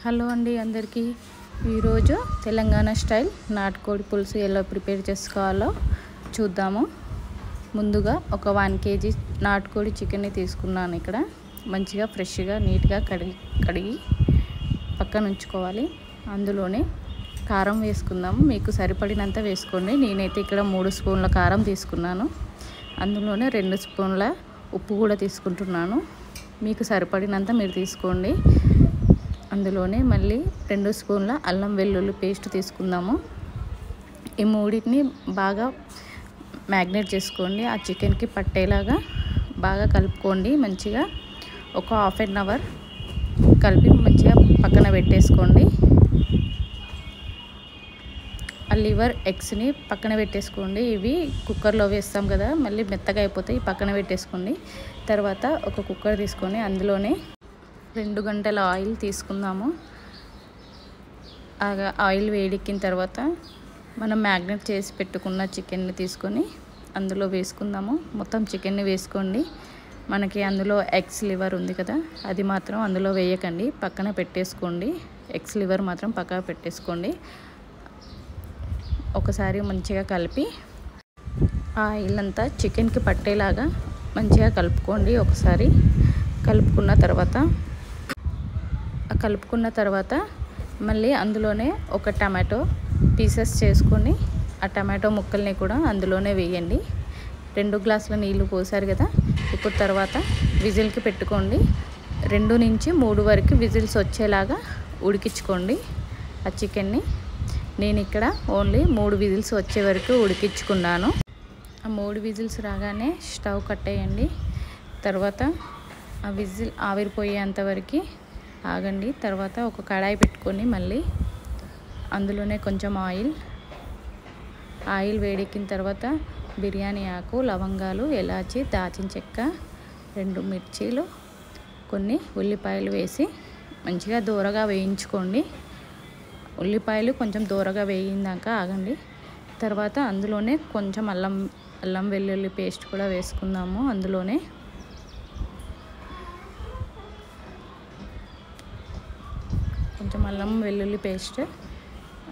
Hello అండి అందరికీ ఈరోజు తెలంగాణ స్టైల్ నాటుకోడి పులుసు ఎలా ప్రిపేర్ చేసుకోవాలో చూద్దాము. ముందుగా ఒక 1 kg నాటుకోడి చికెన్ని తీసుకున్నాను. ఇక్కడ మంచిగా ఫ్రెష్గా నీట్గా కడిగి పక్కన ఉంచుకోవాలి. అందులోనే కారం వేసుకుందాము. మీకు సరిపడినంత వేసుకోండి. నేనైతే ఇక్కడ 3 స్పూన్ల కారం తీసుకున్నాను. అందులోనే 2 స్పూన్ల ఉప్పు కూడా తీసుకుంటున్నాను. మీకు సరిపడినంత మీరు తీసుకోండి. అందులోనే మళ్ళీ 2 స్పూన్ల అల్లం వెల్లుల్లి పేస్ట్ తీసుకుందాము. ఈ మూడింటిని బాగా మ్యాగ్నేట్ చేసుకోండి. ఆ చికెన్కి పట్టేలాగా బాగా కలుపుకోండి. మంచిగా ఒక 1/2 అవర్ కలిపి మంచిగా పక్కన పెట్టేసుకోండి. ఆ లివర్ ఎగ్స్ని పక్కన పెట్టేసుకోండి. ఇవి కుక్కర్లో వేస్తాం కదా, మళ్ళీ మెత్తగా అయిపోతాయి. పక్కన పెట్టేసుకోండి. తర్వాత ఒక కుక్కర్ తీసుకొని అందులోనే 2 గంటల ఆయిల్ తీసుకుందాము. ఆయిల్ వేడెక్కిన తర్వాత మనం మ్యాగ్నేట్ చేసి పెట్టుకున్న చికెన్ని తీసుకొని అందులో వేసుకుందాము. మొత్తం చికెన్ని వేసుకోండి. మనకి అందులో ఎగ్స్ లివర్ ఉంది కదా, అది మాత్రం అందులో వేయకండి, పక్కన పెట్టేసుకోండి. ఎగ్స్ లివర్ మాత్రం పక్కన పెట్టేసుకోండి. ఒకసారి మంచిగా కలిపి ఆయిల్ అంతా చికెన్కి పట్టేలాగా మంచిగా కలుపుకోండి. ఒకసారి కలుపుకున్న తర్వాత మళ్ళీ అందులోనే ఒక టమాటో పీసెస్ చేసుకొని ఆ టమాటో ముక్కల్ని కూడా అందులోనే వేయండి. 2 గ్లాసుల నీళ్ళు పోసారు కదా, ఇప్పుడు తర్వాత విజిల్కి పెట్టుకోండి. 2 నుంచి 3 వరకు విజిల్స్ వచ్చేలాగా ఉడికించుకోండి ఆ చికెన్ని. నేను ఇక్కడ ఓన్లీ 3 విజిల్స్ వచ్చే వరకు ఉడికించుకున్నాను. ఆ 3 విజిల్స్ రాగానే స్టవ్ కట్టేయండి. తర్వాత ఆ విజిల్ ఆవిరిపోయేంత వరకు ఆగండి. తర్వాత ఒక కడాయి పెట్టుకొని మళ్ళీ అందులోనే కొంచెం ఆయిల్ వేడెక్కిన తర్వాత బిర్యానీ ఆకు, లవంగాలు, ఎలాచి, దాచిన చెక్క, 2 మిర్చీలు, కొన్ని ఉల్లిపాయలు వేసి మంచిగా దూరగా వేయించుకోండి. ఉల్లిపాయలు కొంచెం దూరగా వేయిందాక ఆగండి. తర్వాత అందులోనే కొంచెం అల్లం వెల్లుల్లి పేస్ట్ కూడా వేసుకుందాము. అందులోనే కొంచెం అల్లం వెల్లుల్లి పేస్ట్,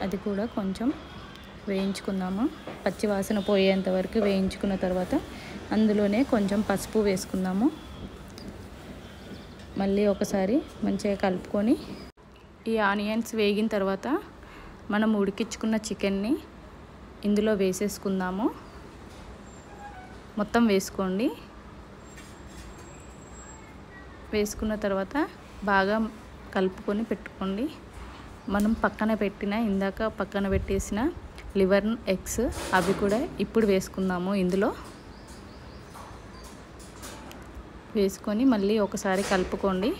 అది కూడా కొంచెం వేయించుకుందాము. పచ్చి వాసన పోయేంత వరకు వేయించుకున్న తర్వాత అందులోనే కొంచెం పసుపు వేసుకుందాము. మళ్ళీ ఒకసారి మంచిగా కలుపుకొని ఈ ఆనియన్స్ వేగిన తర్వాత మనం ఉడికించుకున్న చికెన్ని ఇందులో వేసేసుకుందాము. మొత్తం వేసుకోండి. వేసుకున్న తర్వాత బాగా కలుపుకొని పెట్టుకోండి. మనం ఇందాక పక్కన పెట్టేసిన లివర్ ఎగ్స్ అవి కూడా ఇప్పుడు వేసుకుందాము. ఇందులో వేసుకొని మళ్ళీ ఒకసారి కలుపుకోండి.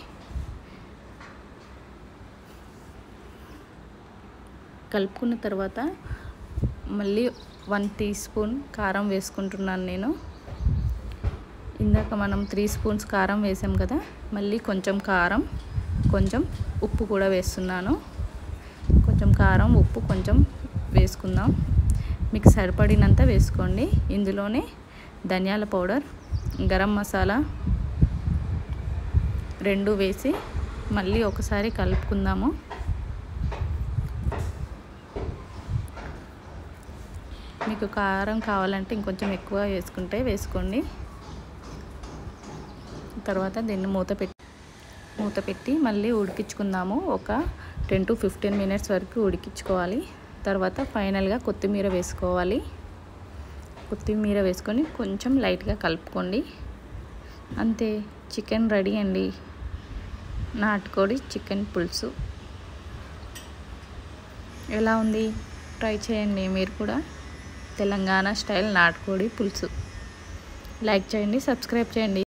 కలుపుకున్న తర్వాత మళ్ళీ 1 టీ స్పూన్ కారం వేసుకుంటున్నాను నేను. ఇందాక మనం 3 స్పూన్స్ కారం వేసాం కదా, మళ్ళీ కొంచెం కారం, కొంచెం ఉప్పు కూడా వేస్తున్నాను. కొంచెం కారం, ఉప్పు కొంచెం వేసుకుందాం. మీకు సరిపడినంత వేసుకోండి. ఇందులోనే ధనియాల పౌడర్, గరం మసాలా 2 వేసి మళ్ళీ ఒకసారి కలుపుకుందాము. మీకు కారం కావాలంటే ఇంకొంచెం ఎక్కువ వేసుకోండి. తర్వాత దీన్ని మూత పెట్టి మళ్ళీ ఉడికించుకుందాము. ఒక 10 to 15 మినిట్స్ వరకు ఉడికించుకోవాలి. తర్వాత ఫైనల్గా కొత్తిమీర వేసుకోవాలి. కొత్తిమీర వేసుకొని కొంచెం లైట్గా కలుపుకోండి. అంతే, చికెన్ రెడీ అండి. నాటుకోడి చికెన్ పులుసు ఎలా ఉంది? ట్రై చేయండి మీరు కూడా. తెలంగాణ స్టైల్ నాటుకోడి పులుసు. లైక్ చేయండి, సబ్స్క్రైబ్ చేయండి.